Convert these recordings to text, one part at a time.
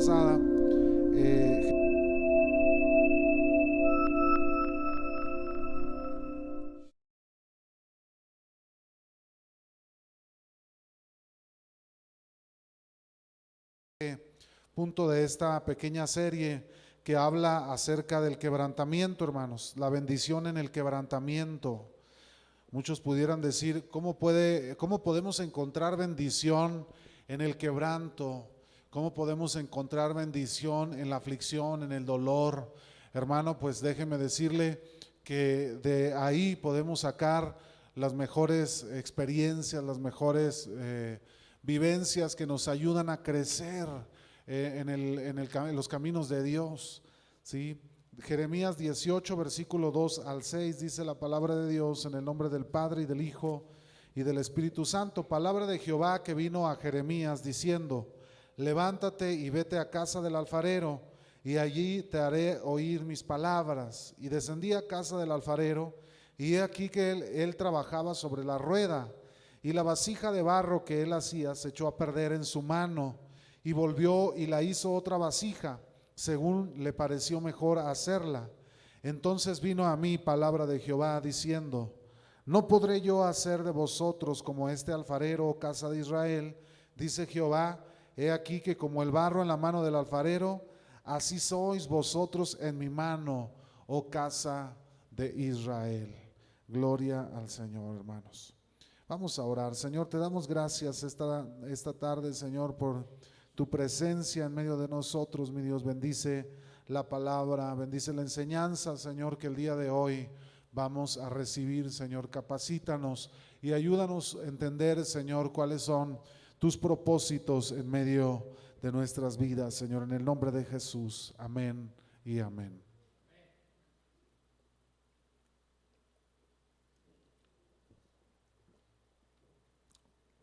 pasada, punto de esta pequeña serie que habla acerca del quebrantamiento, hermanos, la bendición en el quebrantamiento. Muchos pudieran decir, ¿cómo podemos encontrar bendición en el quebranto? ¿Cómo podemos encontrar bendición en la aflicción, en el dolor? Hermano, pues déjeme decirle que de ahí podemos sacar las mejores experiencias, las mejores vivencias que nos ayudan a crecer en los caminos de Dios, ¿sí? Jeremías 18, versículo 2 al 6, dice la palabra de Dios en el nombre del Padre y del Hijo y del Espíritu Santo. Palabra de Jehová que vino a Jeremías diciendo: levántate y vete a casa del alfarero, y allí te haré oír mis palabras. Y descendí a casa del alfarero, y he aquí que él trabajaba sobre la rueda, y la vasija de barro que él hacía se echó a perder en su mano, y volvió y la hizo otra vasija, según le pareció mejor hacerla. Entonces vino a mí palabra de Jehová diciendo: ¿no podré yo hacer de vosotros como este alfarero, oh casa de Israel? Dice Jehová: he aquí que como el barro en la mano del alfarero, así sois vosotros en mi mano, oh casa de Israel. Gloria al Señor, hermanos. Vamos a orar. Señor, te damos gracias esta tarde, Señor, por tu presencia en medio de nosotros, mi Dios. Bendice la palabra, bendice la enseñanza, Señor, que el día de hoy vamos a recibir, Señor. Capacítanos y ayúdanos a entender, Señor, cuáles son tus propósitos en medio de nuestras vidas, Señor, en el nombre de Jesús. Amén y amén.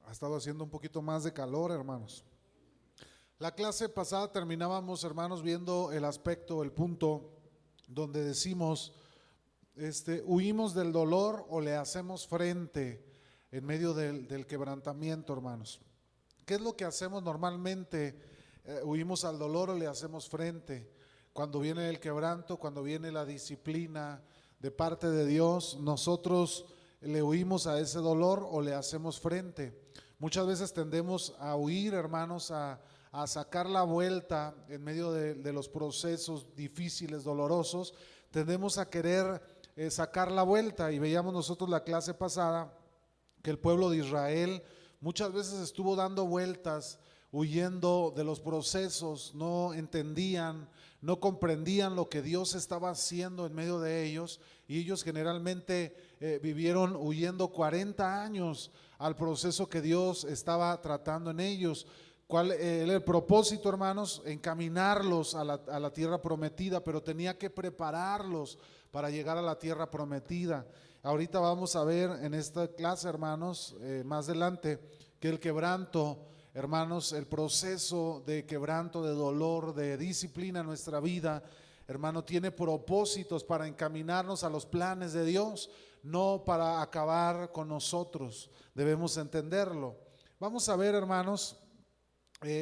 Ha estado haciendo un poquito más de calor, hermanos. La clase pasada terminábamos, hermanos, viendo el aspecto, el punto donde decimos, huimos del dolor o le hacemos frente en medio del quebrantamiento, hermanos. ¿Qué es lo que hacemos normalmente? ¿Huimos al dolor o le hacemos frente? Cuando viene el quebranto, cuando viene la disciplina de parte de Dios, nosotros le huimos a ese dolor o le hacemos frente. Muchas veces tendemos a huir, hermanos, a sacar la vuelta en medio de los procesos difíciles, dolorosos. Tendemos a querer sacar la vuelta, y veíamos nosotros la clase pasada que el pueblo de Israel muchas veces estuvo dando vueltas, huyendo de los procesos, no entendían, no comprendían lo que Dios estaba haciendo en medio de ellos, y ellos generalmente vivieron huyendo 40 años al proceso que Dios estaba tratando en ellos. ¿Cuál era el propósito, hermanos? Encaminarlos a la tierra prometida, pero tenía que prepararlos para llegar a la tierra prometida. Ahorita vamos a ver en esta clase, hermanos, más adelante, que el quebranto, hermanos, el proceso de quebranto, de dolor, de disciplina en nuestra vida, hermano, tiene propósitos para encaminarnos a los planes de Dios, no para acabar con nosotros. Debemos entenderlo. Vamos a ver, hermanos,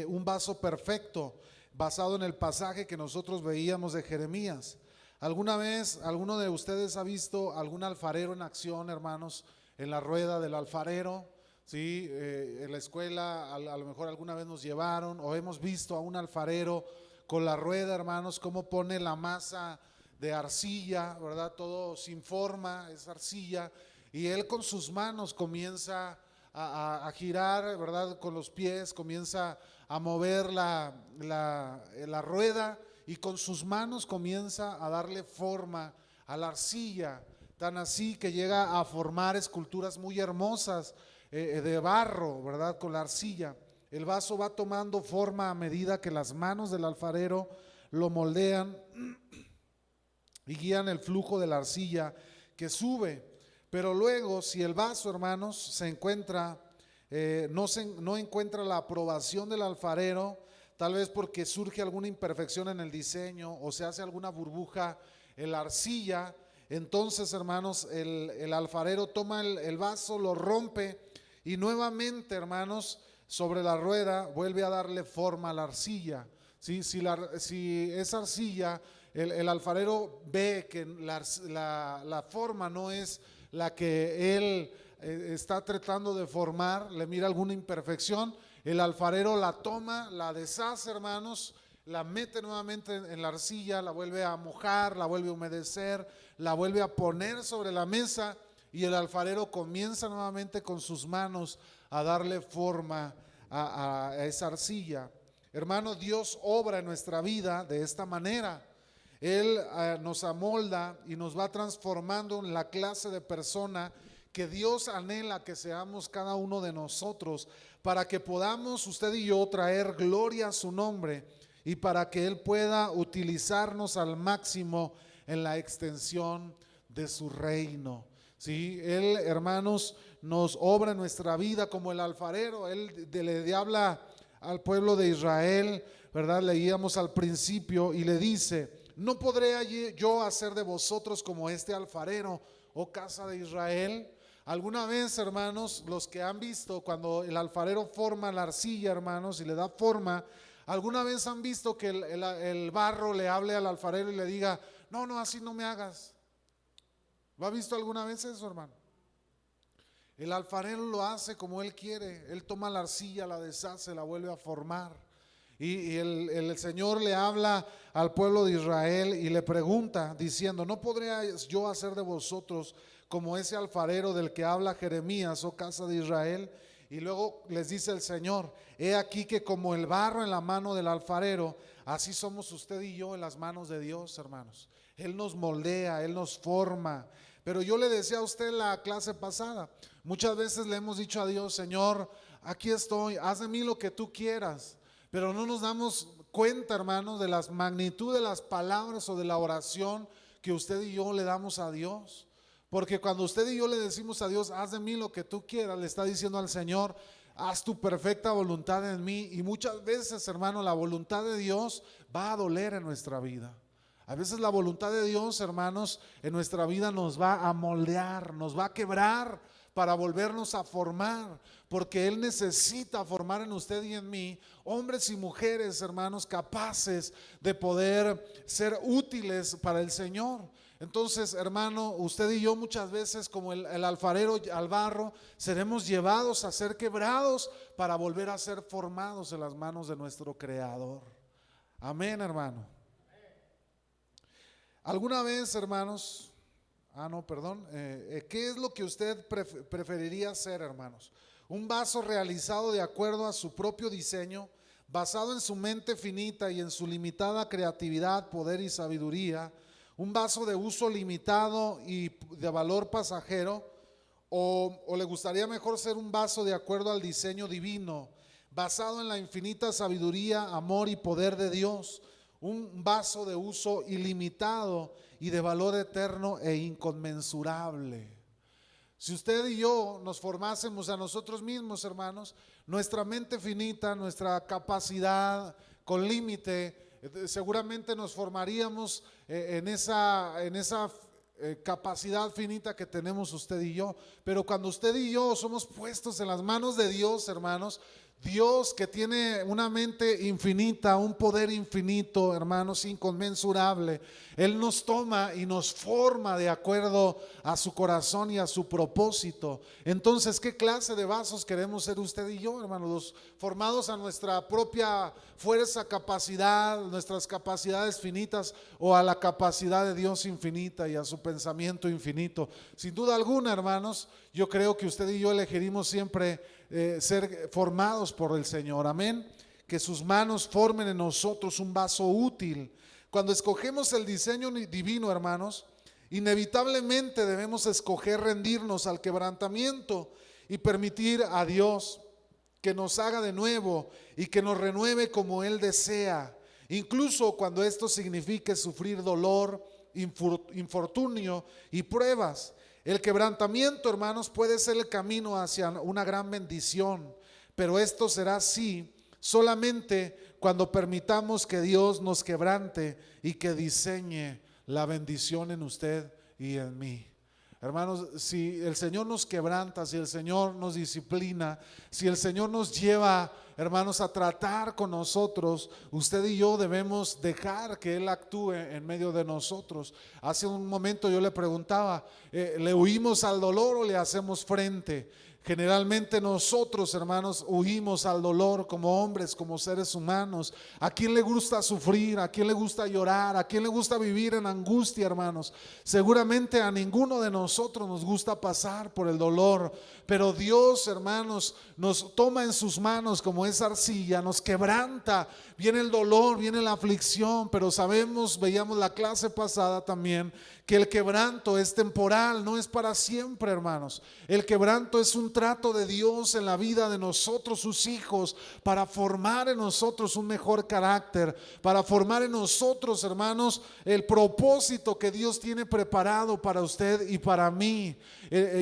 un vaso perfecto basado en el pasaje que nosotros veíamos de Jeremías. ¿Alguna vez alguno de ustedes ha visto algún alfarero en acción, hermanos, en la rueda del alfarero? Sí, en la escuela a lo mejor alguna vez nos llevaron o hemos visto a un alfarero con la rueda, hermanos, cómo pone la masa de arcilla, ¿verdad? Todo sin forma, es arcilla, y él con sus manos comienza a girar, ¿verdad? Con los pies comienza a mover la rueda, y con sus manos comienza a darle forma a la arcilla, tan así que llega a formar esculturas muy hermosas de barro, ¿verdad? Con la arcilla. El vaso va tomando forma a medida que las manos del alfarero lo moldean y guían el flujo de la arcilla que sube. Pero luego, si el vaso, hermanos, se encuentra, no encuentra la aprobación del alfarero, tal vez porque surge alguna imperfección en el diseño o se hace alguna burbuja en la arcilla, entonces, hermanos, el alfarero toma el vaso, lo rompe, y nuevamente, hermanos, sobre la rueda vuelve a darle forma a la arcilla. Si esa arcilla, el alfarero ve que la forma no es la que él está tratando de formar, le mira alguna imperfección, el alfarero la toma, la deshace, hermanos, la mete nuevamente en la arcilla, la vuelve a mojar, la vuelve a humedecer, la vuelve a poner sobre la mesa, y el alfarero comienza nuevamente con sus manos a darle forma a esa arcilla. Hermano, Dios obra en nuestra vida de esta manera. Él nos amolda y nos va transformando en la clase de persona que Dios anhela que seamos cada uno de nosotros, para que podamos usted y yo traer gloria a su nombre y para que Él pueda utilizarnos al máximo en la extensión de su reino. Sí, Él, hermanos, nos obra en nuestra vida como el alfarero. Él le habla al pueblo de Israel, ¿verdad? Leíamos al principio y le dice: ¿no podré yo hacer de vosotros como este alfarero, oh casa de Israel? Alguna vez, hermanos, los que han visto cuando el alfarero forma la arcilla, hermanos, y le da forma, ¿alguna vez han visto que el barro le hable al alfarero y le diga: no, así no me hagas? ¿Lo ha visto alguna vez eso, hermano? El alfarero lo hace como él quiere. Él toma la arcilla, la deshace, la vuelve a formar. Y el Señor le habla al pueblo de Israel y le pregunta diciendo: ¿no podré yo hacer de vosotros como ese alfarero del que habla Jeremías, oh casa de Israel? Y luego les dice el Señor: he aquí que como el barro en la mano del alfarero, así somos usted y yo en las manos de Dios, hermanos. Él nos moldea, Él nos forma. Pero yo le decía a usted en la clase pasada, muchas veces le hemos dicho a Dios: Señor, aquí estoy, haz de mí lo que tú quieras. Pero no nos damos cuenta, hermanos, de las magnitudes de las palabras o de la oración que usted y yo le damos a Dios. Porque cuando usted y yo le decimos a Dios: haz de mí lo que tú quieras, le está diciendo al Señor: haz tu perfecta voluntad en mí. Y muchas veces, hermano, la voluntad de Dios va a doler en nuestra vida. A veces la voluntad de Dios, hermanos, en nuestra vida nos va a moldear, nos va a quebrar para volvernos a formar, porque Él necesita formar en usted y en mí hombres y mujeres, hermanos, capaces de poder ser útiles para el Señor. Entonces, hermano, usted y yo muchas veces, como el alfarero al barro, seremos llevados a ser quebrados para volver a ser formados en las manos de nuestro Creador. Amén, hermano. ¿Alguna vez, hermanos, qué es lo que usted preferiría hacer, hermanos? ¿Un vaso realizado de acuerdo a su propio diseño, basado en su mente finita y en su limitada creatividad, poder y sabiduría? ¿Un vaso de uso limitado y de valor pasajero? ¿O le gustaría mejor ser un vaso de acuerdo al diseño divino, basado en la infinita sabiduría, amor y poder de Dios? Un vaso de uso ilimitado y de valor eterno e inconmensurable. Si usted y yo nos formásemos a nosotros mismos, hermanos, nuestra mente finita, nuestra capacidad con límite, seguramente nos formaríamos en esa capacidad finita que tenemos usted y yo. Pero cuando usted y yo somos puestos en las manos de Dios, hermanos, Dios, que tiene una mente infinita, un poder infinito, hermanos, inconmensurable, Él nos toma y nos forma de acuerdo a su corazón y a su propósito. Entonces, ¿qué clase de vasos queremos ser usted y yo, hermanos? Los formados a nuestra propia fuerza, capacidad, nuestras capacidades finitas, o a la capacidad de Dios infinita y a su pensamiento infinito. Sin duda alguna, hermanos, yo creo que usted y yo elegiremos siempre ser formados por el Señor. Amén. Que sus manos formen en nosotros un vaso útil. Cuando escogemos el diseño divino, hermanos, inevitablemente debemos escoger rendirnos al quebrantamiento y permitir a Dios que nos haga de nuevo y que nos renueve como Él desea, incluso cuando esto signifique sufrir dolor, infortunio y pruebas. El quebrantamiento, hermanos, puede ser el camino hacia una gran bendición, pero esto será así solamente cuando permitamos que Dios nos quebrante y que diseñe la bendición en usted y en mí. Hermanos, si el Señor nos quebranta, si el Señor nos disciplina, si el Señor nos lleva, hermanos, a tratar con nosotros, usted y yo debemos dejar que Él actúe en medio de nosotros. Hace un momento yo le preguntaba, ¿le huimos al dolor o le hacemos frente? Generalmente nosotros, hermanos, huimos al dolor como hombres, como seres humanos. ¿A quién le gusta sufrir? ¿A quién le gusta llorar? ¿A quién le gusta vivir en angustia, hermanos? Seguramente a ninguno de nosotros nos gusta pasar por el dolor, pero Dios, hermanos, nos toma en sus manos como esa arcilla, nos quebranta. Viene el dolor, viene la aflicción, pero sabemos, veíamos la clase pasada también, que el quebranto es temporal, no es para siempre, hermanos. El quebranto es un trato de Dios en la vida de nosotros, sus hijos, para formar en nosotros un mejor carácter, para formar en nosotros, hermanos, el propósito que Dios tiene preparado para usted y para mí.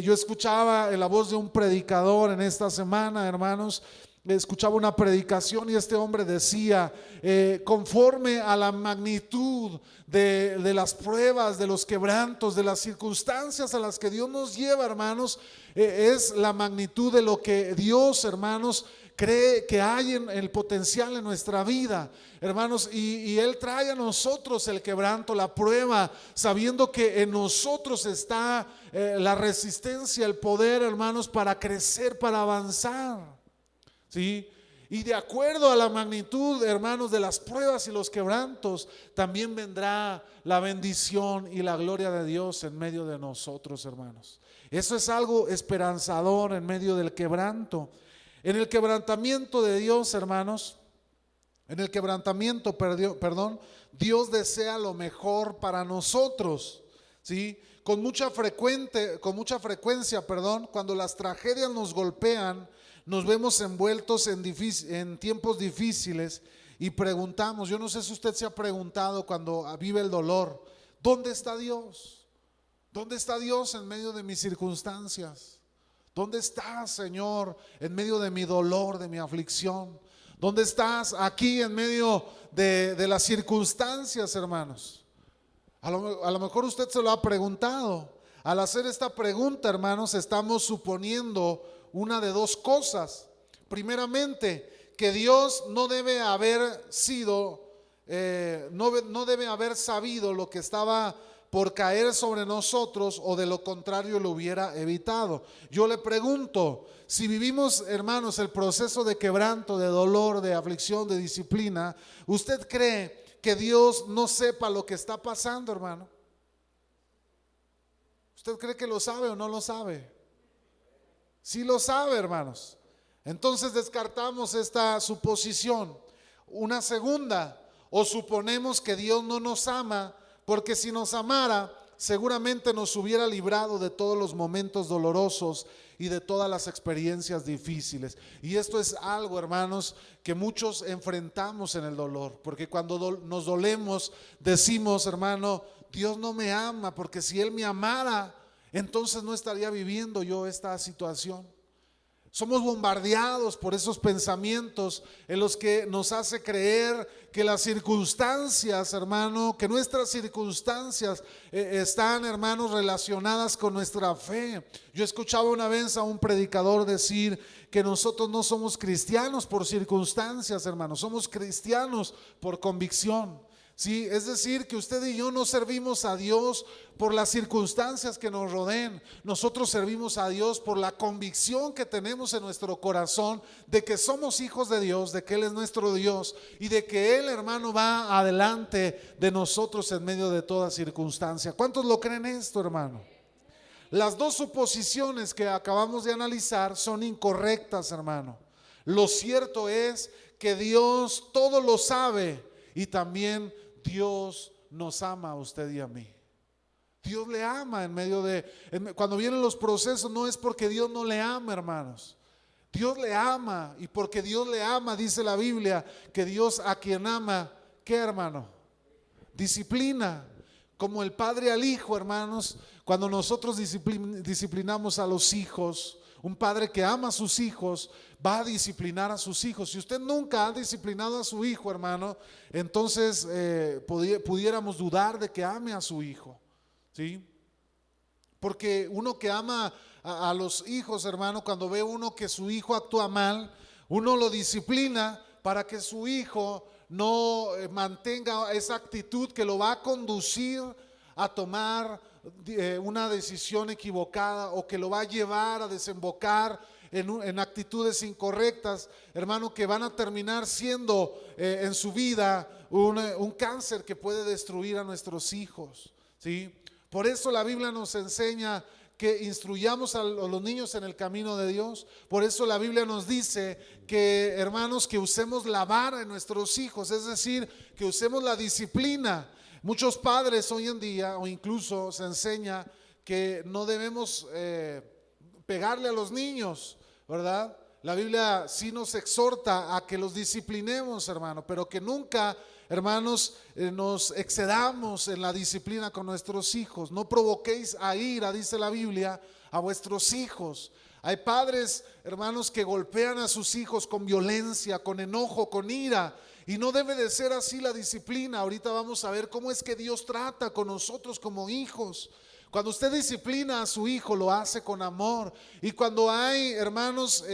Yo escuchaba la voz de un predicador en esta semana, hermanos. Escuchaba una predicación y este hombre decía, conforme a la magnitud de las pruebas, de los quebrantos, de las circunstancias a las que Dios nos lleva, hermanos, es la magnitud de lo que Dios, hermanos, cree que hay en el potencial en nuestra vida, hermanos, y Él trae a nosotros el quebranto, la prueba, sabiendo que en nosotros está la resistencia, el poder, hermanos, para crecer, para avanzar. ¿Sí? Y de acuerdo a la magnitud, hermanos, de las pruebas y los quebrantos, también vendrá la bendición y la gloria de Dios en medio de nosotros, hermanos. Eso es algo esperanzador en medio del quebranto. En el quebrantamiento de Dios, hermanos, en el quebrantamiento, Dios desea lo mejor para nosotros, ¿sí? Con mucha frecuencia, cuando las tragedias nos golpean, nos vemos envueltos en tiempos difíciles y preguntamos, yo no sé si usted se ha preguntado cuando vive el dolor, ¿dónde está Dios? ¿Dónde está Dios en medio de mis circunstancias? ¿Dónde estás, Señor, en medio de mi dolor, de mi aflicción? ¿Dónde estás aquí en medio de las circunstancias, hermanos? A lo mejor usted se lo ha preguntado. Al hacer esta pregunta, hermanos, estamos suponiendo una de dos cosas. Primeramente, que Dios no debe haber sido, no debe haber sabido lo que estaba por caer sobre nosotros, o de lo contrario lo hubiera evitado. Yo le pregunto, si vivimos, hermanos, el proceso de quebranto, de dolor, de aflicción, de disciplina, ¿usted cree que Dios no sepa lo que está pasando, hermano? ¿Usted cree que lo sabe o no lo sabe? Sí lo sabe, hermanos. Entonces descartamos esta suposición. Una segunda, o suponemos que Dios no nos ama, porque si nos amara, seguramente nos hubiera librado de todos los momentos dolorosos y de todas las experiencias difíciles. Y esto es algo, hermanos, que muchos enfrentamos en el dolor, porque cuando nos dolemos decimos, hermano, Dios no me ama, porque si Él me amara, entonces no estaría viviendo yo esta situación. Somos bombardeados por esos pensamientos en los que nos hace creer que las circunstancias, hermano, que nuestras circunstancias están, hermanos, relacionadas con nuestra fe. Yo escuchaba una vez a un predicador decir que nosotros no somos cristianos por circunstancias, hermanos, somos cristianos por convicción. Sí, es decir, que usted y yo no servimos a Dios por las circunstancias que nos rodeen. Nosotros servimos a Dios por la convicción que tenemos en nuestro corazón de que somos hijos de Dios, de que Él es nuestro Dios y de que Él, hermano, va adelante de nosotros en medio de toda circunstancia. ¿Cuántos lo creen esto, hermano? Las dos suposiciones que acabamos de analizar son incorrectas, hermano. Lo cierto es que Dios todo lo sabe y también Dios nos ama a usted y a mí. Dios le ama en medio cuando vienen los procesos, no es porque Dios no le ama, hermanos. Dios le ama, y porque Dios le ama, dice la Biblia, que Dios a quien ama, ¿qué, hermano? Disciplina. Como el padre al hijo, hermanos, cuando nosotros disciplinamos a los hijos, un padre que ama a sus hijos va a disciplinar a sus hijos. Si usted nunca ha disciplinado a su hijo, hermano, entonces pudiéramos dudar de que ame a su hijo, ¿sí? porque uno que ama a los hijos, hermano, cuando ve uno que su hijo actúa mal, uno lo disciplina para que su hijo no mantenga esa actitud que lo va a conducir a tomar una decisión equivocada, o que lo va a llevar a desembocar en actitudes incorrectas, hermano, que van a terminar siendo en su vida un cáncer que puede destruir a nuestros hijos, ¿sí? Por eso la Biblia nos enseña que instruyamos a los niños en el camino de Dios. Por eso la Biblia nos dice que, hermanos, que usemos la vara en nuestros hijos, es decir, que usemos la disciplina. Muchos padres hoy en día, o incluso se enseña que no debemos pegarle a los niños, ¿verdad? La Biblia sí nos exhorta a que los disciplinemos, hermano, pero que nunca, hermanos, nos excedamos en la disciplina con nuestros hijos. No provoquéis a ira, dice la Biblia, a vuestros hijos. Hay padres, hermanos, que golpean a sus hijos con violencia, con enojo, con ira, y no debe de ser así la disciplina. Ahorita vamos a ver cómo es que Dios trata con nosotros como hijos. Cuando usted disciplina a su hijo, lo hace con amor. Y cuando hay, hermanos,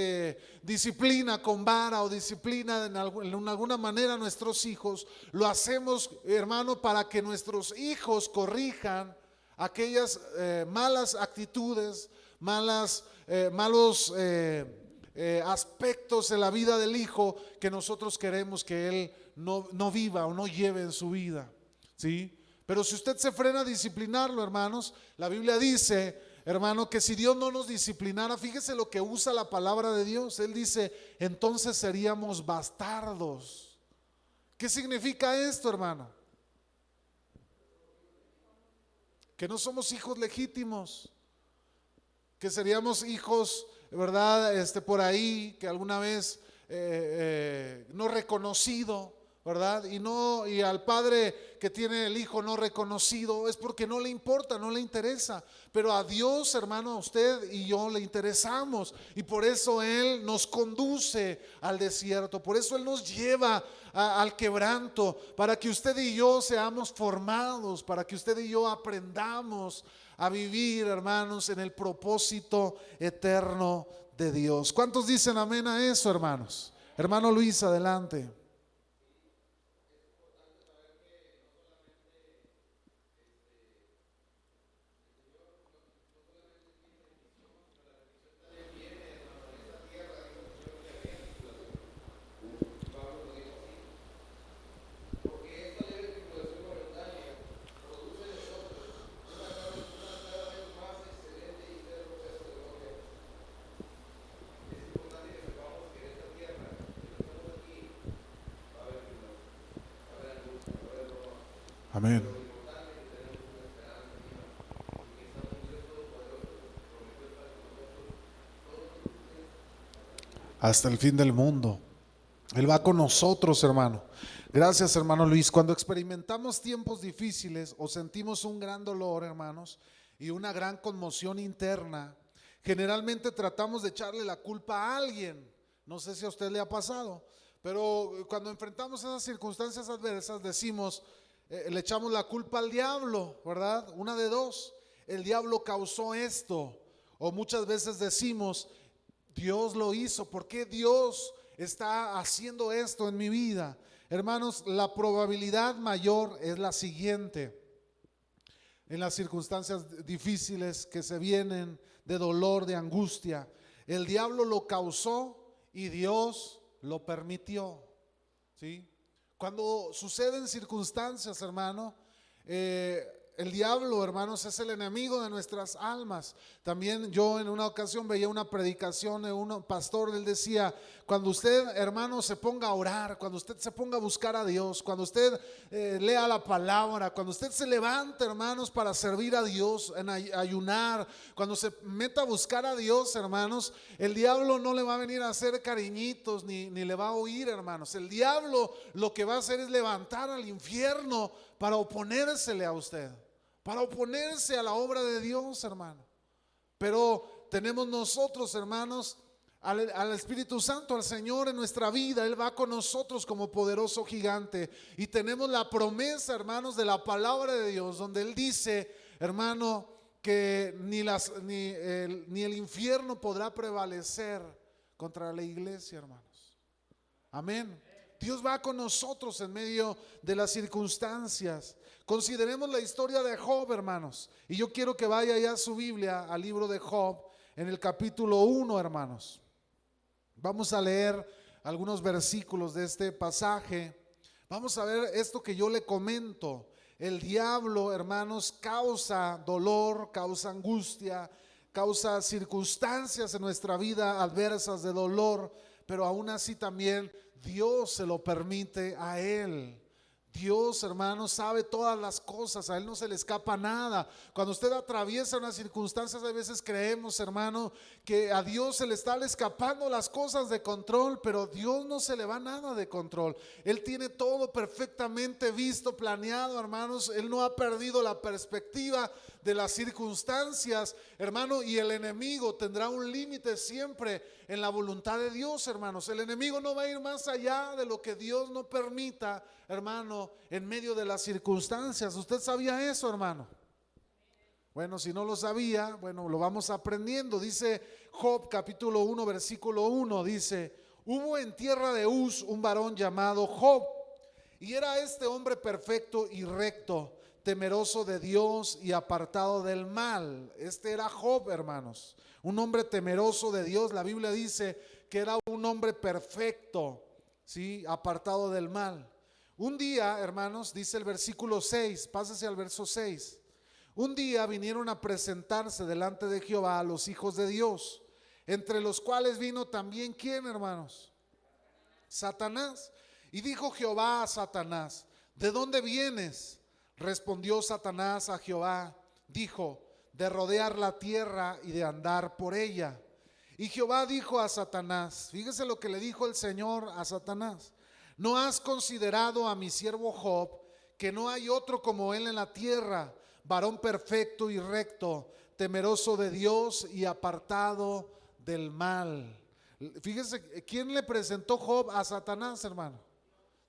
disciplina con vara o disciplina en alguna manera a nuestros hijos, lo hacemos, hermano, para que nuestros hijos corrijan aquellas malas actitudes, malos aspectos en la vida del hijo que nosotros queremos que él no viva o no lleve en su vida, ¿sí? Pero si usted se frena a disciplinarlo, hermanos, la Biblia dice, hermano, que si Dios no nos disciplinara, fíjese lo que usa la palabra de Dios. Él dice, entonces seríamos bastardos. ¿Qué significa esto, hermano? Que no somos hijos legítimos, que seríamos hijos, ¿verdad? Por ahí, que alguna vez no reconocido, ¿verdad? Y al padre que tiene el hijo no reconocido es porque no le importa, no le interesa. Pero a Dios, hermano, a usted y yo le interesamos, y por eso Él nos conduce al desierto, por eso Él nos lleva al quebranto, para que usted y yo seamos formados, para que usted y yo aprendamos a vivir, hermanos, en el propósito eterno de Dios. ¿Cuántos dicen amén a eso, hermanos? Hermano Luis, adelante. Amén. Hasta el fin del mundo. Él va con nosotros, hermano. Gracias, hermano Luis. Cuando experimentamos tiempos difíciles o sentimos un gran dolor, hermanos, y una gran conmoción interna, generalmente tratamos de echarle la culpa a alguien. No sé si a usted le ha pasado, pero cuando enfrentamos esas circunstancias adversas decimos, le echamos la culpa al diablo, ¿verdad? Una de dos: el diablo causó esto. O muchas veces decimos, Dios lo hizo. ¿Por qué Dios está haciendo esto en mi vida? Hermanos, la probabilidad mayor es la siguiente: en las circunstancias difíciles que se vienen, de dolor, de angustia, el diablo lo causó y Dios lo permitió, ¿sí? Cuando suceden circunstancias, hermano, el diablo, hermanos, es el enemigo de nuestras almas. También yo en una ocasión veía una predicación de un pastor. Él decía, cuando usted, hermano, se ponga a orar, cuando usted se ponga a buscar a Dios, cuando usted lea la palabra, cuando usted se levante, hermanos, para servir a Dios, en ayunar, cuando se meta a buscar a Dios, hermanos, el diablo no le va a venir a hacer cariñitos ni le va a oír, hermanos. El diablo lo que va a hacer es levantar al infierno para oponérsele a usted, para oponerse a la obra de Dios, hermano. Pero tenemos nosotros, hermanos, al Espíritu Santo, al Señor en nuestra vida. Él va con nosotros como poderoso gigante, y tenemos la promesa, hermanos, de la palabra de Dios, donde Él dice, hermano, que ni el infierno podrá prevalecer contra la iglesia, hermanos. Amén. Dios va con nosotros en medio de las circunstancias. Consideremos la historia de Job, hermanos. Y yo quiero que vaya ya a su Biblia, al libro de Job, en el capítulo 1, hermanos. Vamos a leer algunos versículos de este pasaje. Vamos a ver esto que yo le comento. El diablo, hermanos, causa dolor, causa angustia, causa circunstancias en nuestra vida adversas de dolor, pero aún así también Dios se lo permite a él. Dios, hermanos, sabe todas las cosas, a él no se le escapa nada. Cuando usted atraviesa unas circunstancias, a veces creemos, hermano, que a Dios se le están escapando las cosas de control, pero a Dios no se le va nada de control. Él tiene todo perfectamente visto, planeado, hermanos. Él no ha perdido la perspectiva de las circunstancias, hermano, y el enemigo tendrá un límite siempre en la voluntad de Dios, hermanos. El enemigo no va a ir más allá de lo que Dios no permita, hermano, en medio de las circunstancias. ¿Usted sabía eso, hermano? Bueno, si no lo sabía, bueno, lo vamos aprendiendo. Dice Job capítulo 1 versículo 1, dice: hubo en tierra de Uz un varón llamado Job, y era este hombre perfecto y recto, temeroso de Dios y apartado del mal. Este era Job, hermanos, un hombre temeroso de Dios. La Biblia dice que era un hombre perfecto, ¿sí? Apartado del mal. Un día, hermanos, dice el versículo 6, pásese al verso 6. Un día vinieron a presentarse delante de Jehová los hijos de Dios, entre los cuales vino también, ¿quién, hermanos? Satanás. Y dijo Jehová a Satanás: ¿de dónde vienes? Respondió Satanás a Jehová, dijo: de rodear la tierra y de andar por ella. Y Jehová dijo a Satanás, fíjese lo que le dijo el Señor a Satanás: ¿no has considerado a mi siervo Job, que no hay otro como él en la tierra, varón perfecto y recto, temeroso de Dios y apartado del mal? Fíjese, ¿quién le presentó Job a Satanás, hermano?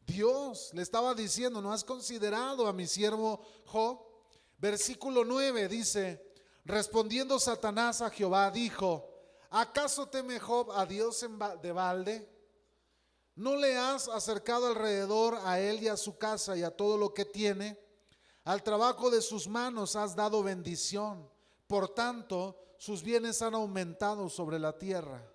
Dios le estaba diciendo: ¿no has considerado a mi siervo Job? Versículo 9 dice: respondiendo Satanás a Jehová, dijo: ¿acaso teme Job a Dios de balde? ¿No le has acercado alrededor a él y a su casa y a todo lo que tiene? Al trabajo de sus manos has dado bendición, por tanto sus bienes han aumentado sobre la tierra.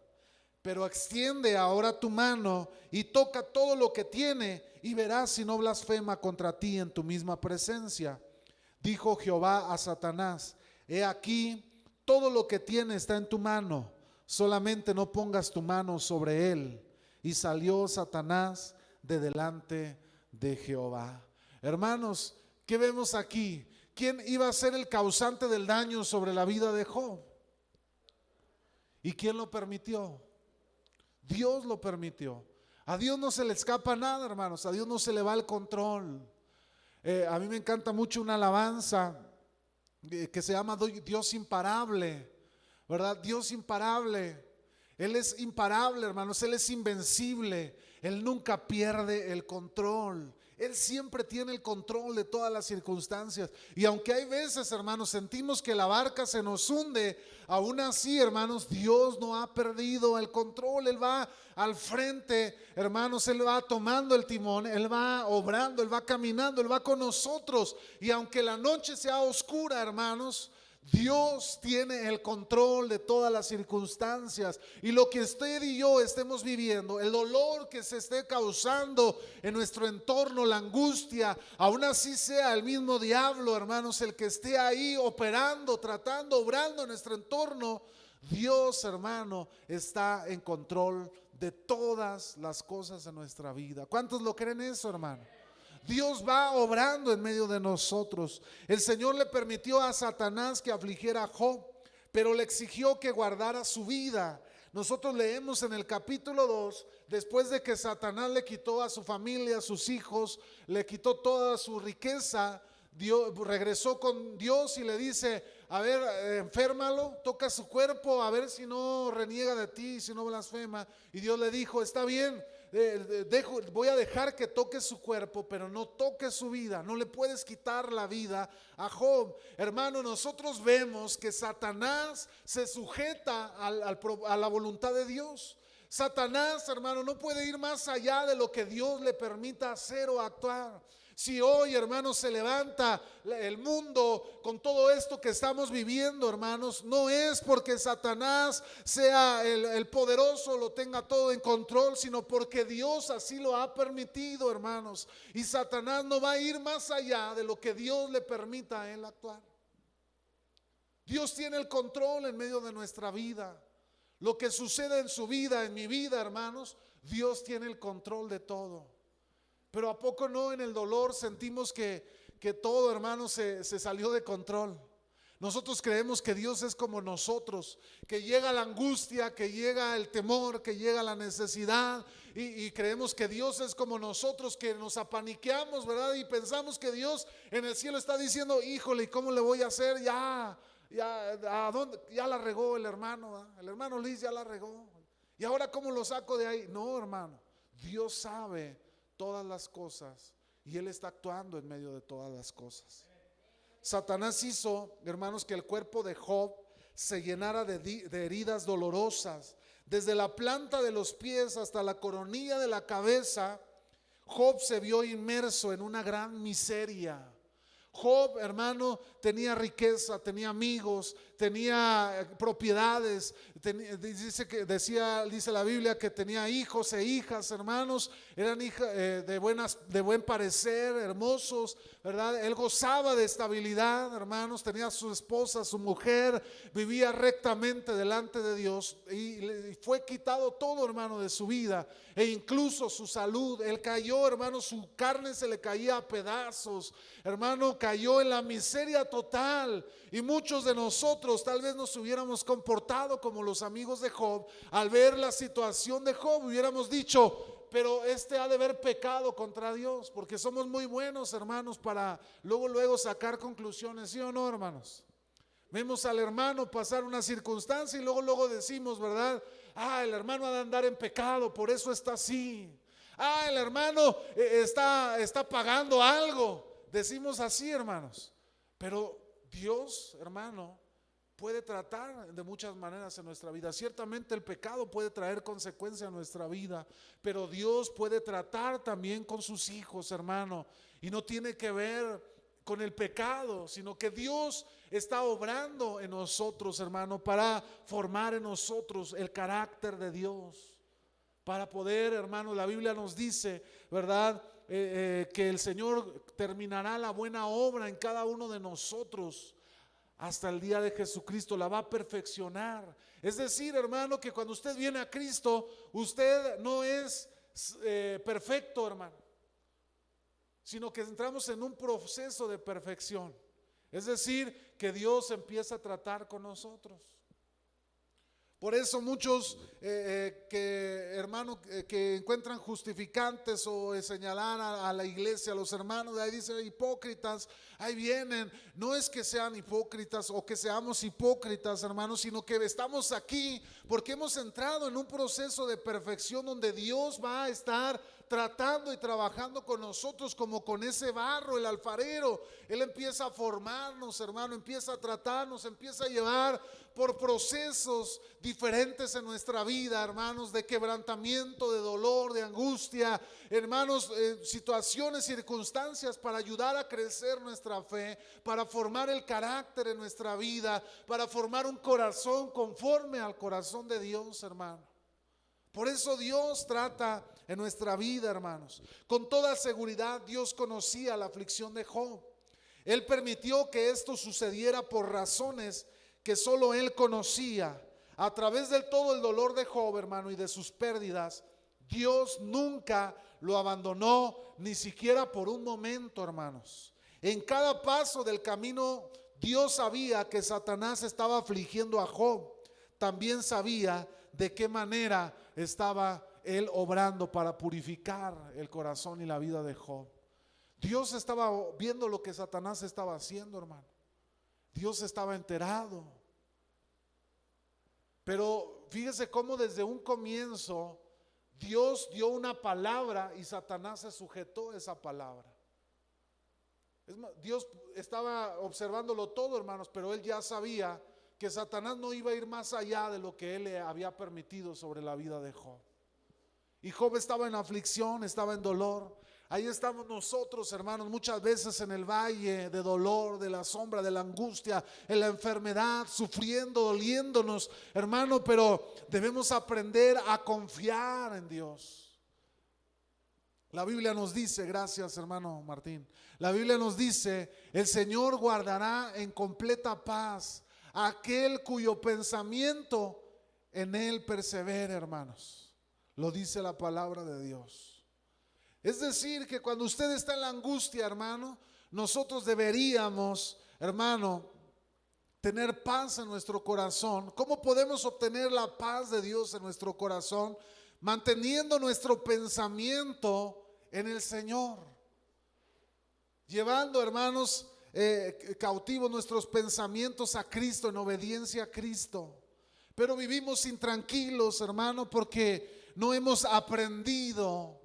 Pero extiende ahora tu mano y toca todo lo que tiene, y verás si no blasfema contra ti en tu misma presencia. Dijo Jehová a Satanás: he aquí, todo lo que tiene está en tu mano, solamente no pongas tu mano sobre él. Y salió Satanás de delante de Jehová. Hermanos, ¿qué vemos aquí? ¿Quién iba a ser el causante del daño sobre la vida de Job? ¿Y quién lo permitió? Dios lo permitió. A Dios no se le escapa nada, hermanos. A Dios no se le va el control. A mí me encanta mucho una alabanza que se llama Dios imparable, ¿verdad? Dios imparable. Él es imparable, hermanos. Él es invencible. Él nunca pierde el control. Él siempre tiene el control de todas las circunstancias. Y aunque hay veces, hermanos, sentimos que la barca se nos hunde, aún así, hermanos, Dios no ha perdido el control. Él va al frente, hermanos. Él va tomando el timón. Él va obrando, Él va caminando, Él va con nosotros. Y aunque la noche sea oscura, hermanos, Dios tiene el control de todas las circunstancias. Y lo que usted y yo estemos viviendo, el dolor que se esté causando en nuestro entorno, la angustia, aún así sea el mismo diablo, hermanos, el que esté ahí operando, tratando, obrando en nuestro entorno, Dios, hermano, está en control de todas las cosas de nuestra vida. ¿Cuántos lo creen eso, hermano? Dios va obrando en medio de nosotros. El Señor le permitió a Satanás que afligiera a Job, pero le exigió que guardara su vida. Nosotros leemos en el capítulo 2, después de que Satanás le quitó a su familia, a sus hijos, le quitó toda su riqueza, Dios regresó con Dios y le dice: a ver, enférmalo, toca su cuerpo, a ver si no reniega de ti, si no blasfema. Y Dios le dijo: está bien, voy a dejar que toque su cuerpo, pero no toque su vida. No le puedes quitar la vida a Job. Hermano, nosotros vemos que Satanás se sujeta a la voluntad de Dios. Satanás, hermano, no puede ir más allá de lo que Dios le permita hacer o actuar. Si hoy, hermanos, se levanta el mundo con todo esto que estamos viviendo, hermanos, no es porque Satanás sea el poderoso, lo tenga todo en control, sino porque Dios así lo ha permitido, hermanos. Y Satanás no va a ir más allá de lo que Dios le permita a él actuar. Dios tiene el control en medio de nuestra vida. Lo que sucede en su vida, en mi vida, hermanos, Dios tiene el control de todo. Pero ¿a poco no en el dolor sentimos que todo, hermano, se salió de control? Nosotros creemos que Dios es como nosotros, que llega la angustia, que llega el temor, que llega la necesidad, y creemos que Dios es como nosotros, que nos apaniqueamos, ¿verdad? Y pensamos que Dios en el cielo está diciendo, híjole, ¿y cómo le voy a hacer? Ya la regó el hermano, ¿verdad? El hermano Luis ya la regó. ¿Y ahora cómo lo saco de ahí? No, hermano, Dios sabe todas las cosas y Él está actuando en medio de todas las cosas. Satanás hizo, hermanos, que el cuerpo de Job se llenara de heridas dolorosas. Desde la planta de los pies hasta la coronilla de la cabeza, Job se vio inmerso en una gran miseria. Job, hermano, tenía riqueza, tenía amigos, tenía propiedades, dice la Biblia que tenía hijos e hijas, hermanos, eran hijas de buen parecer, hermosos, ¿verdad? Él gozaba de estabilidad, hermanos, tenía su esposa, su mujer, vivía rectamente delante de Dios y fue quitado todo, hermano, de su vida e incluso su salud. Él cayó, hermano, su carne se le caía a pedazos, hermano, cayó en la miseria total. Y muchos de nosotros tal vez nos hubiéramos comportado como los amigos de Job. Al ver la situación de Job hubiéramos dicho, pero este ha de haber pecado contra Dios, porque somos muy buenos, hermanos, para luego sacar conclusiones, ¿sí o no, hermanos? Vemos al hermano pasar una circunstancia y luego decimos, ¿verdad? El hermano ha de andar en pecado, por eso está así. El hermano está pagando algo. Decimos así, hermanos. Pero Dios, hermano, puede tratar de muchas maneras en nuestra vida. Ciertamente el pecado puede traer consecuencias a nuestra vida, pero Dios puede tratar también con sus hijos, hermano. Y no tiene que ver con el pecado, sino que Dios está obrando en nosotros, hermano, para formar en nosotros el carácter de Dios. Para poder, hermano, la Biblia nos dice, ¿verdad? Que el Señor terminará la buena obra en cada uno de nosotros hasta el día de Jesucristo, la va a perfeccionar. Es decir, hermano, que cuando usted viene a Cristo, usted no es perfecto, hermano, sino que entramos en un proceso de perfección. Es decir, que Dios empieza a tratar con nosotros. Por eso muchos hermanos que encuentran justificantes o señalar a la iglesia, a los hermanos, de ahí dicen hipócritas, ahí vienen. No es que sean hipócritas o que seamos hipócritas, hermanos, sino que estamos aquí porque hemos entrado en un proceso de perfección donde Dios va a estar tratando y trabajando con nosotros como con ese barro, el alfarero. Él empieza a formarnos, hermano, empieza a tratarnos, empieza a llevar por procesos diferentes en nuestra vida, hermanos, de quebrantamiento, de dolor, de angustia, hermanos, situaciones, circunstancias para ayudar a crecer nuestra fe, para formar el carácter en nuestra vida, para formar un corazón conforme al corazón de Dios, hermano. Por eso Dios trata en nuestra vida, hermanos. Con toda seguridad Dios conocía la aflicción de Job. Él permitió que esto sucediera por razones que solo Él conocía. A través de todo el dolor de Job, hermano, y de sus pérdidas, Dios nunca lo abandonó, ni siquiera por un momento, hermanos. En cada paso del camino, Dios sabía que Satanás estaba afligiendo a Job. También sabía de qué manera estaba Él obrando para purificar el corazón y la vida de Job. Dios estaba viendo lo que Satanás estaba haciendo, hermano. Dios estaba enterado. Pero fíjese cómo desde un comienzo Dios dio una palabra y Satanás se sujetó a esa palabra. Es más, Dios estaba observándolo todo, hermanos, pero él ya sabía que Satanás no iba a ir más allá de lo que él le había permitido sobre la vida de Job. Y Job estaba en aflicción, estaba en dolor. Ahí estamos nosotros, hermanos, muchas veces en el valle de dolor, de la sombra, de la angustia, en la enfermedad, sufriendo, doliéndonos, hermano, pero debemos aprender a confiar en Dios. La Biblia nos dice, gracias hermano Martín, la Biblia nos dice, el Señor guardará en completa paz a aquel cuyo pensamiento en Él persevera, hermanos. Lo dice la palabra de Dios. Es decir, que cuando usted está en la angustia, hermano, nosotros deberíamos, hermano, tener paz en nuestro corazón. ¿Cómo podemos obtener la paz de Dios en nuestro corazón? Manteniendo nuestro pensamiento en el Señor. Llevando, hermanos, cautivos nuestros pensamientos a Cristo, en obediencia a Cristo. Pero vivimos intranquilos, hermano, porque no hemos aprendido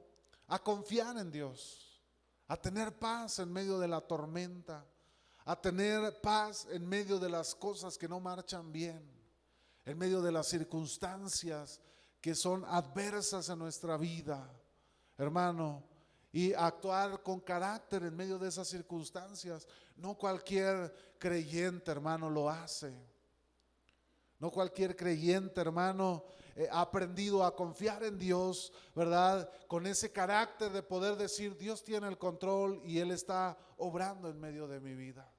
a confiar en Dios, a tener paz en medio de la tormenta, a tener paz en medio de las cosas que no marchan bien, en medio de las circunstancias que son adversas en nuestra vida, hermano, y actuar con carácter en medio de esas circunstancias. No cualquier creyente, hermano, lo hace. No cualquier creyente, hermano, ha aprendido a confiar en Dios, ¿verdad? Con ese carácter de poder decir, Dios tiene el control y Él está obrando en medio de mi vida.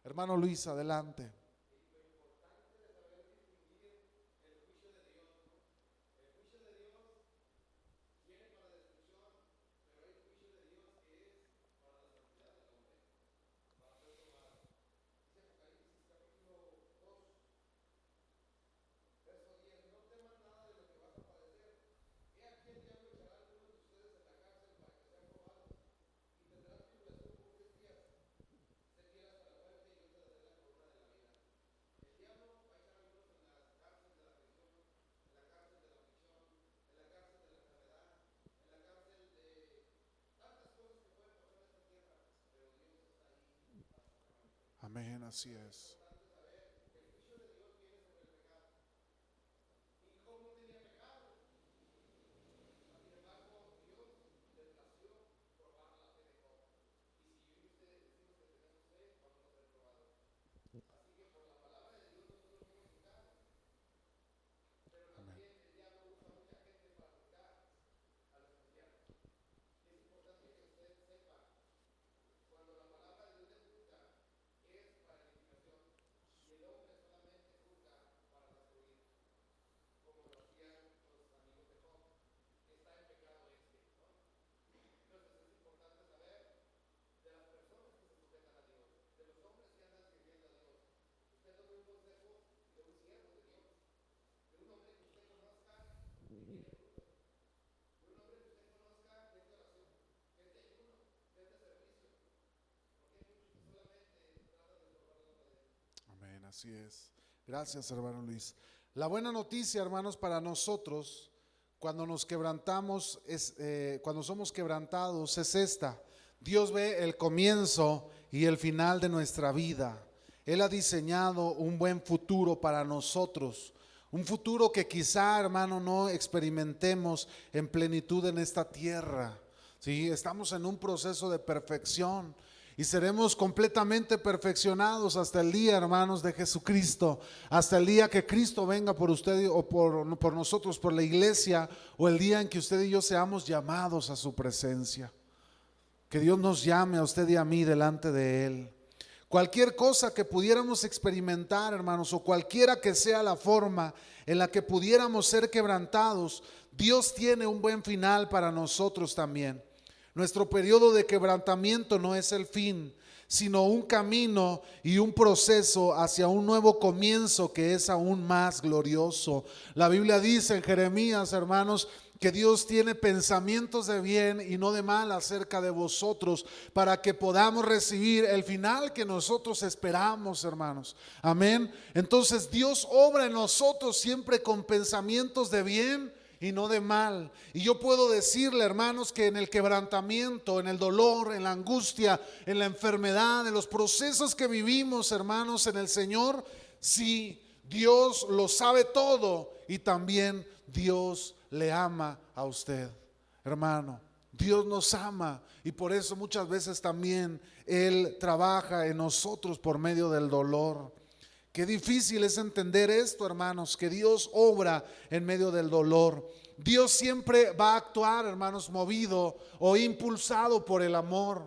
Hermano Luis, adelante. Amén, así es. Amén. Amén, así es. Gracias, hermano Luis. La buena noticia, hermanos, para nosotros, cuando nos quebrantamos, cuando somos quebrantados, es esta: Dios ve el comienzo y el final de nuestra vida. Él ha diseñado un buen futuro para nosotros, un futuro que quizá, hermano, no experimentemos en plenitud en esta tierra. Sí, estamos en un proceso de perfección y seremos completamente perfeccionados hasta el día, hermanos, de Jesucristo, hasta el día que Cristo venga por usted o por nosotros, por la iglesia, o el día en que usted y yo seamos llamados a su presencia. Que Dios nos llame a usted y a mí delante de Él. Cualquier cosa que pudiéramos experimentar, hermanos, o cualquiera que sea la forma en la que pudiéramos ser quebrantados, Dios tiene un buen final para nosotros también. Nuestro periodo de quebrantamiento no es el fin, sino un camino y un proceso hacia un nuevo comienzo que es aún más glorioso. La Biblia dice en Jeremías, hermanos, que Dios tiene pensamientos de bien y no de mal acerca de vosotros, para que podamos recibir el final que nosotros esperamos, hermanos. Amén. Entonces Dios obra en nosotros siempre con pensamientos de bien y no de mal. Y yo puedo decirle, hermanos, que en el quebrantamiento, en el dolor, en la angustia, en la enfermedad, en los procesos que vivimos, hermanos, en el Señor, sí, Dios lo sabe todo y también Dios le ama a usted, hermano. Dios nos ama y por eso muchas veces también Él trabaja en nosotros por medio del dolor. Qué difícil es entender esto, hermanos, que Dios obra en medio del dolor. Dios siempre va a actuar, hermanos, movido o impulsado por el amor.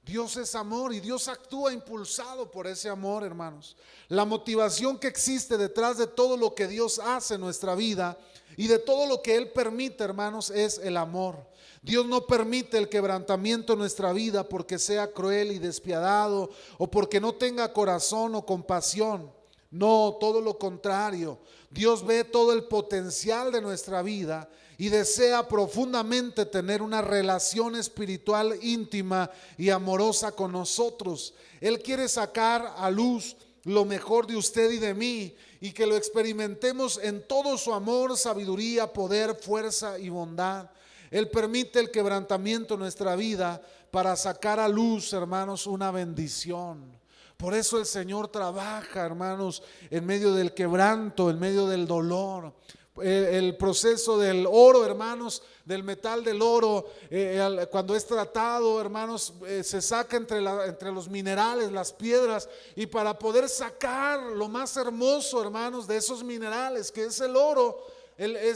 Dios es amor y Dios actúa impulsado por ese amor, hermanos. La motivación que existe detrás de todo lo que Dios hace en nuestra vida y de todo lo que Él permite, hermanos, es el amor. Dios no permite el quebrantamiento en nuestra vida porque sea cruel y despiadado o porque no tenga corazón o compasión. No, todo lo contrario. Dios ve todo el potencial de nuestra vida y desea profundamente tener una relación espiritual íntima y amorosa con nosotros. Él quiere sacar a luz lo mejor de usted y de mí y que lo experimentemos en todo su amor, sabiduría, poder, fuerza y bondad. Él permite el quebrantamiento en nuestra vida para sacar a luz, hermanos, una bendición. Por eso el Señor trabaja, hermanos, en medio del quebranto, en medio del dolor. El proceso del oro, hermanos, del metal del oro, cuando es tratado, hermanos, se saca entre los minerales, las piedras, y para poder sacar lo más hermoso, hermanos, de esos minerales, que es el oro,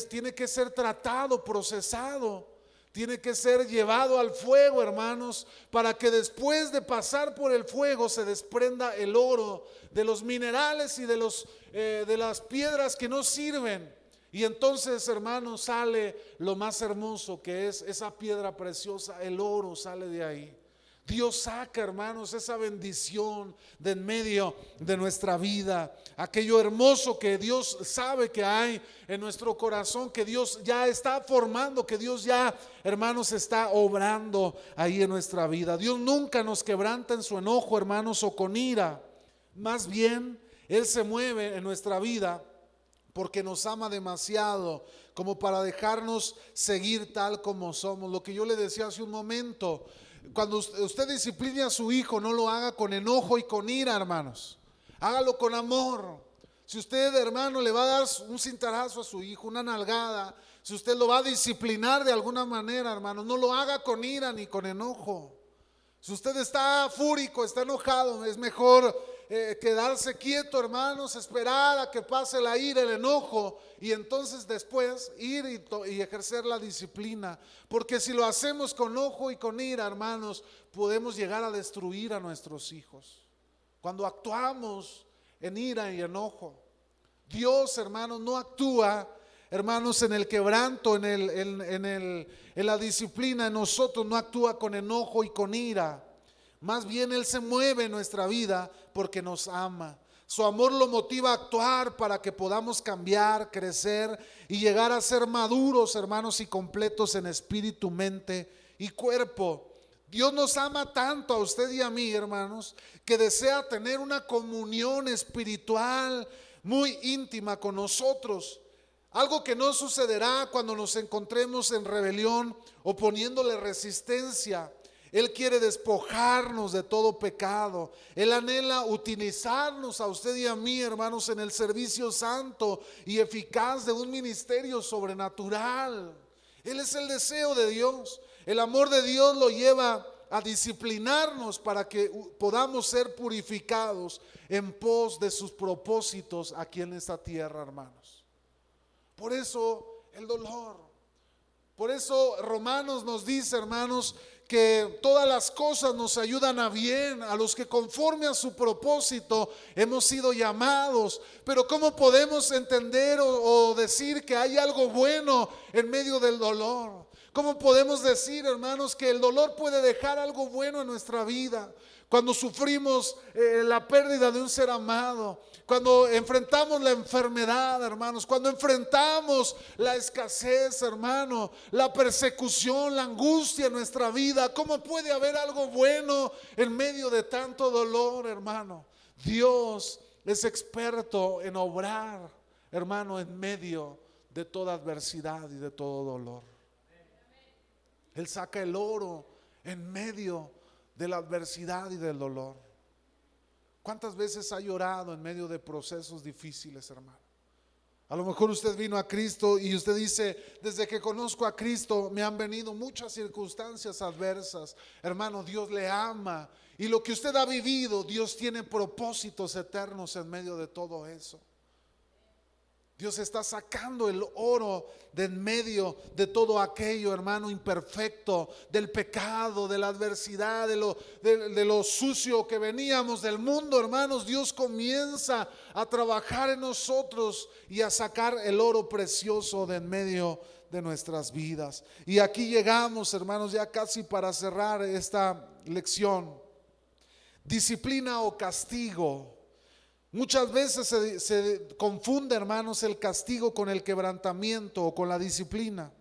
tiene que ser tratado, procesado. Tiene que ser llevado al fuego, hermanos, para que después de pasar por el fuego se desprenda el oro de los minerales y de las piedras que no sirven. Y entonces, hermanos, sale lo más hermoso, que es esa piedra preciosa, el oro sale de ahí. Dios saca, hermanos, esa bendición de en medio de nuestra vida, aquello hermoso que Dios sabe que hay en nuestro corazón, que Dios ya está formando, que Dios ya, hermanos, está obrando ahí en nuestra vida. Dios nunca nos quebranta en su enojo, hermanos, o con ira. Más bien, Él se mueve en nuestra vida porque nos ama demasiado como para dejarnos seguir tal como somos. Lo que yo le decía hace un momento, cuando usted discipline a su hijo, no lo haga con enojo y con ira, hermanos. Hágalo con amor. Si usted, hermano, le va a dar un cintarazo a su hijo, una nalgada, si usted lo va a disciplinar de alguna manera, hermanos, no lo haga con ira ni con enojo. Si usted está fúrico, está enojado, es mejor quedarse quieto, hermanos, esperar a que pase la ira, el enojo, y entonces después ir y ejercer la disciplina. Porque si lo hacemos con enojo y con ira, hermanos, podemos llegar a destruir a nuestros hijos. Cuando actuamos en ira y enojo, Dios, hermanos, no actúa, hermanos, en el quebranto, en la disciplina, en nosotros no actúa con enojo y con ira. Más bien Él se mueve en nuestra vida porque nos ama. Su amor lo motiva a actuar para que podamos cambiar, crecer y llegar a ser maduros, hermanos, y completos en espíritu, mente y cuerpo. Dios nos ama tanto a usted y a mí, hermanos, que desea tener una comunión espiritual muy íntima con nosotros. Algo que no sucederá cuando nos encontremos en rebelión o poniéndole resistencia. Él quiere despojarnos de todo pecado. Él anhela utilizarnos a usted y a mí, hermanos, en el servicio santo y eficaz de un ministerio sobrenatural. Él es el deseo de Dios. El amor de Dios lo lleva a disciplinarnos para que podamos ser purificados en pos de sus propósitos aquí en esta tierra, hermanos. Por eso el dolor. Por eso Romanos nos dice, hermanos, que todas las cosas nos ayudan a bien, a los que conforme a su propósito hemos sido llamados. Pero ¿cómo podemos entender o decir que hay algo bueno en medio del dolor? ¿Cómo podemos decir, hermanos, que el dolor puede dejar algo bueno en nuestra vida? Cuando sufrimos la pérdida de un ser amado, cuando enfrentamos la enfermedad, hermanos, cuando enfrentamos la escasez, hermano, la persecución, la angustia en nuestra vida, ¿cómo puede haber algo bueno en medio de tanto dolor, hermano? Dios es experto en obrar, hermano, en medio de toda adversidad y de todo dolor. Él saca el oro en medio de la adversidad y del dolor. ¿Cuántas veces ha llorado en medio de procesos difíciles, hermano? A lo mejor usted vino a Cristo y usted dice: desde que conozco a Cristo me han venido muchas circunstancias adversas. Hermano, Dios le ama, y lo que usted ha vivido, Dios tiene propósitos eternos en medio de todo eso. Dios está sacando el oro de en medio de todo aquello, hermano, imperfecto, del pecado, de la adversidad, de lo sucio que veníamos del mundo, hermanos. Dios comienza a trabajar en nosotros y a sacar el oro precioso de en medio de nuestras vidas. Y aquí llegamos, hermanos, ya casi para cerrar esta lección. Disciplina o castigo. Muchas veces se confunde, hermanos, el castigo con el quebrantamiento o con la disciplina.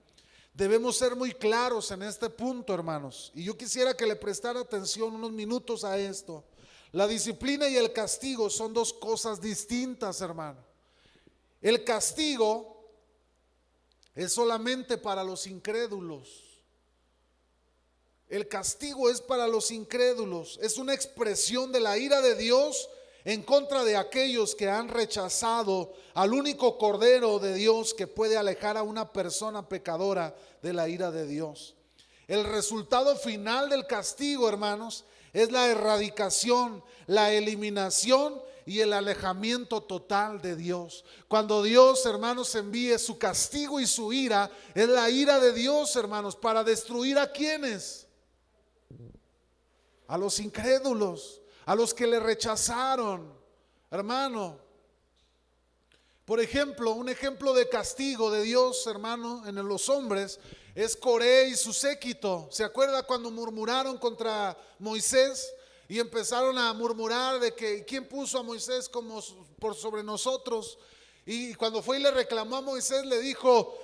Debemos ser muy claros en este punto, hermanos, y yo quisiera que le prestara atención unos minutos a esto. La disciplina y el castigo son dos cosas distintas, hermano. El castigo es solamente para los incrédulos. El castigo es para los incrédulos. Es una expresión de la ira de Dios en contra de aquellos que han rechazado al único Cordero de Dios que puede alejar a una persona pecadora de la ira de Dios. El resultado final del castigo, hermanos, es la erradicación, la eliminación y el alejamiento total de Dios. Cuando Dios, hermanos, envíe su castigo y su ira, es la ira de Dios, hermanos, para destruir ¿a quiénes? A los incrédulos, a los que le rechazaron, hermano. Por ejemplo, un ejemplo de castigo de Dios, hermano, en los hombres es Coré y su séquito. ¿Se acuerda cuando murmuraron contra Moisés y empezaron a murmurar de que quién puso a Moisés como por sobre nosotros? Y cuando fue y le reclamó a Moisés, le dijo: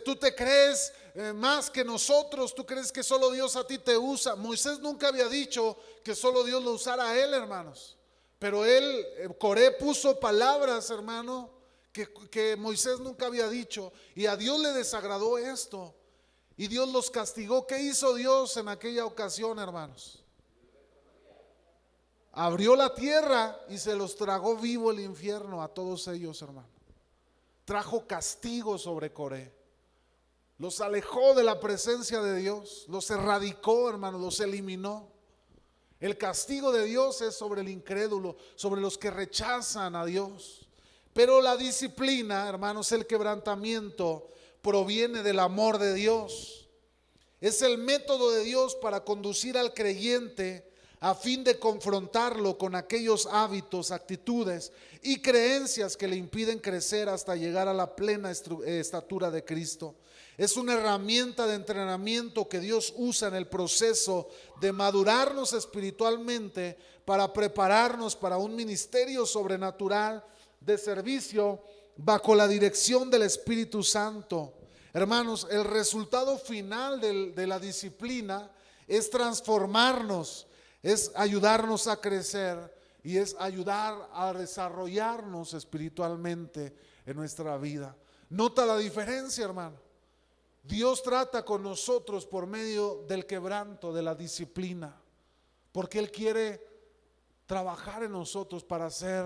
tú te crees más que nosotros, tú crees que solo Dios a ti te usa. Moisés nunca había dicho que solo Dios lo usara a él, hermanos. Pero Coré puso palabras, hermano, que Moisés nunca había dicho, y a Dios le desagradó esto, y Dios los castigó. ¿Qué hizo Dios en aquella ocasión, hermanos? Abrió la tierra y se los tragó vivo el infierno a todos ellos, hermano. Trajo castigo sobre Coré, los alejó de la presencia de Dios, los erradicó, hermano, los eliminó. El castigo de Dios es sobre el incrédulo, sobre los que rechazan a Dios. Pero la disciplina, hermanos, el quebrantamiento, proviene del amor de Dios. Es el método de Dios para conducir al creyente a fin de confrontarlo con aquellos hábitos, actitudes y creencias que le impiden crecer hasta llegar a la plena estatura de Cristo. Es una herramienta de entrenamiento que Dios usa en el proceso de madurarnos espiritualmente para prepararnos para un ministerio sobrenatural de servicio bajo la dirección del Espíritu Santo. Hermanos, el resultado final de la disciplina es transformarnos, es ayudarnos a crecer y es ayudar a desarrollarnos espiritualmente en nuestra vida. ¿Nota la diferencia, hermano? Dios trata con nosotros por medio del quebranto, de la disciplina, porque Él quiere trabajar en nosotros para ser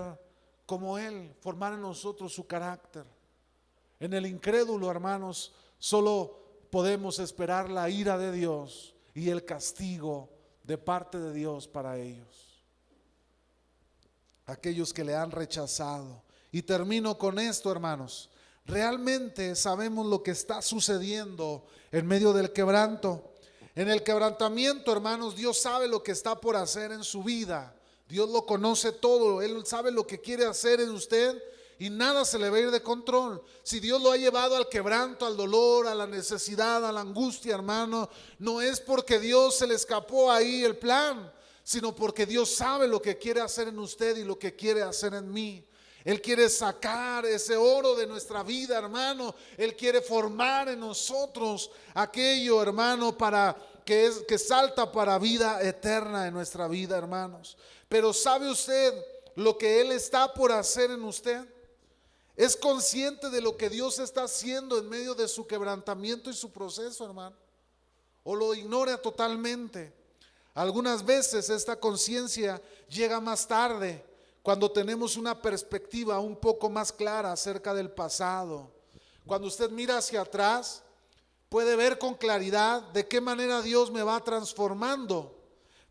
como Él, formar en nosotros su carácter. En el incrédulo, hermanos, solo podemos esperar la ira de Dios y el castigo de parte de Dios para ellos, aquellos que le han rechazado. Y termino con esto, hermanos. Realmente sabemos lo que está sucediendo en medio del quebranto. En el quebrantamiento, hermanos, Dios sabe lo que está por hacer en su vida. Dios lo conoce todo. Él sabe lo que quiere hacer en usted y nada se le va a ir de control. Si Dios lo ha llevado al quebranto, al dolor, a la necesidad, a la angustia, hermano, no es porque Dios se le escapó ahí el plan, sino porque Dios sabe lo que quiere hacer en usted y lo que quiere hacer en mí. Él quiere sacar ese oro de nuestra vida, hermano. Él quiere formar en nosotros aquello, hermano, para que salta para vida eterna en nuestra vida, hermanos. Pero ¿sabe usted lo que Él está por hacer en usted? ¿Es consciente de lo que Dios está haciendo en medio de su quebrantamiento y su proceso, hermano? ¿O lo ignora totalmente? Algunas veces esta conciencia llega más tarde, cuando tenemos una perspectiva un poco más clara acerca del pasado. Cuando usted mira hacia atrás, puede ver con claridad de qué manera Dios me va transformando.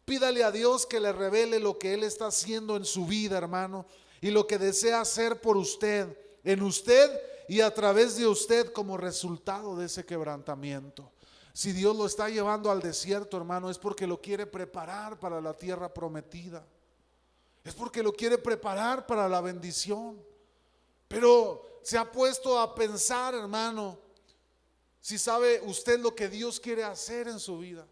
Pídale a Dios que le revele lo que Él está haciendo en su vida, hermano, y lo que desea hacer por usted, en usted y a través de usted como resultado de ese quebrantamiento. Si Dios lo está llevando al desierto, hermano, es porque lo quiere preparar para la tierra prometida. Es porque lo quiere preparar para la bendición. Pero se ha puesto a pensar, hermano, si sabe usted lo que Dios quiere hacer en su vida.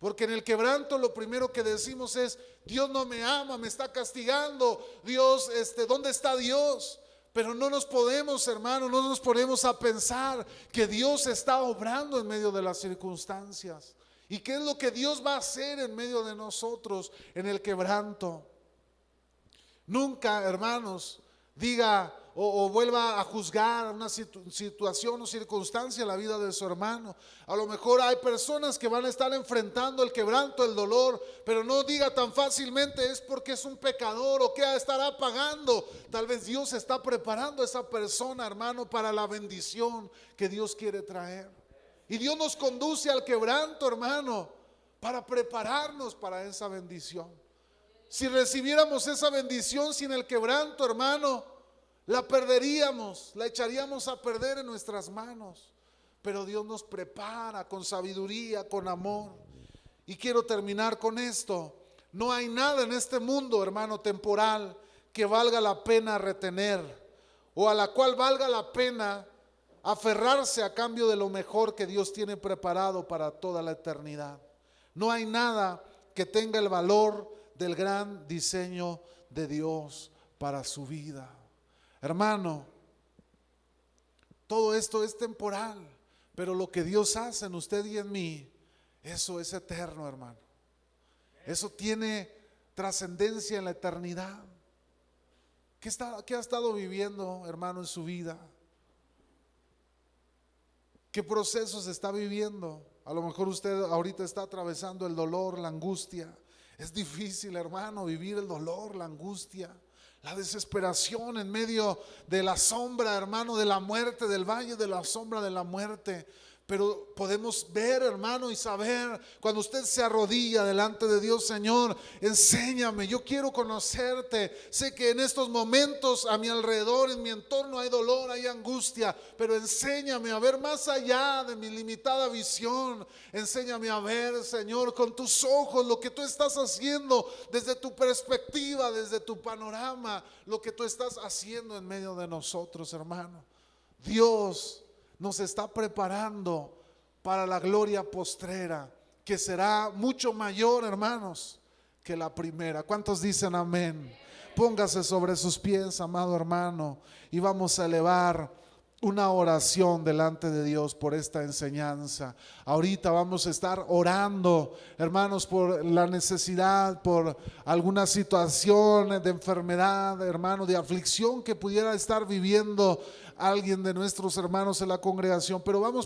Porque en el quebranto lo primero que decimos es: Dios no me ama, me está castigando. Dios, ¿dónde está Dios? Pero no nos podemos, hermano, no nos ponemos a pensar que Dios está obrando en medio de las circunstancias. ¿Y qué es lo que Dios va a hacer en medio de nosotros en el quebranto? Nunca, hermanos, diga o vuelva a juzgar una situación o circunstancia en la vida de su hermano. A lo mejor hay personas que van a estar enfrentando el quebranto, el dolor, pero no diga tan fácilmente es porque es un pecador o que estará pagando. Tal vez Dios está preparando a esa persona, hermano, para la bendición que Dios quiere traer. Y Dios nos conduce al quebranto, hermano, para prepararnos para esa bendición. Si recibiéramos esa bendición sin el quebranto, hermano, la perderíamos, la echaríamos a perder en nuestras manos. Pero Dios nos prepara con sabiduría, con amor. Y quiero terminar con esto. No hay nada en este mundo, hermano, temporal, que valga la pena retener, o a la cual valga la pena aferrarse a cambio de lo mejor que Dios tiene preparado para toda la eternidad. No hay nada que tenga el valor del gran diseño de Dios para su vida. Hermano, todo esto es temporal, pero lo que Dios hace en usted y en mí, eso es eterno, hermano. Eso tiene trascendencia en la eternidad. ¿Qué ha estado viviendo, hermano, en su vida? ¿Qué procesos está viviendo? A lo mejor usted ahorita está atravesando el dolor, la angustia. Es difícil, hermano, vivir el dolor, la angustia, la desesperación en medio de la sombra, hermano, de la muerte, del valle de la sombra de la muerte. Pero podemos ver, hermano, y saber cuando usted se arrodilla delante de Dios: Señor, enséñame, yo quiero conocerte. Sé que en estos momentos a mi alrededor, en mi entorno, hay dolor, hay angustia, pero enséñame a ver más allá de mi limitada visión. Enséñame a ver, Señor, con tus ojos lo que tú estás haciendo, desde tu perspectiva, desde tu panorama, lo que tú estás haciendo en medio de nosotros, hermano. Dios nos está preparando para la gloria postrera, que será mucho mayor, hermanos, que la primera. ¿Cuántos dicen amén? Póngase sobre sus pies, amado hermano, y vamos a elevar una oración delante de Dios por esta enseñanza. Ahorita vamos a estar orando, hermanos, por la necesidad, por alguna situación de enfermedad, hermano, de aflicción que pudiera estar viviendo alguien de nuestros hermanos en la congregación. Pero vamos